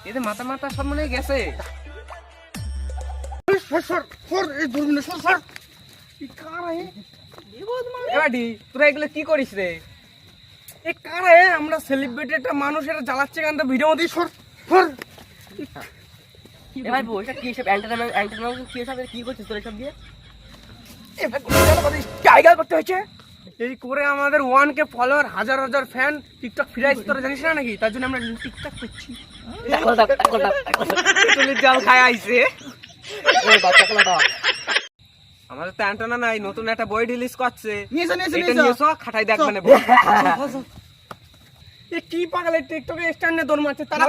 এদের মাথা মাথা সব মনে হয় গেছে। তোরা এগুলো কি করিস রে? আমরা সেলিব্রিটি একটা মানুষ, এটা জ্বালাচ্ছে কেন ভিডিও মধ্যে? ভাই বইটা কি সব এন্টারটেইনমেন্ট কি সব কি করছিস তোরা সব দিয়ে? টাইগার করতে হয়েছে এই করে আমাদের 1K ফলোয়ার, হাজার হাজার ফ্যান, টিকটক ফ্রিজ তোরা জানিস না নাকি? তার জন্য আমরা টিকটক করছি। জাল খায় আইছে। আমাদের তো অ্যান্টেনা নাই, নতুন একটা বই রিলিজ করছে। নিয়েছো এটা নিয়েছো, খাটাই দেখ মানে কি পাগলের টিকটকে স্ট্যান্ডে দৌড় মারছে তারা।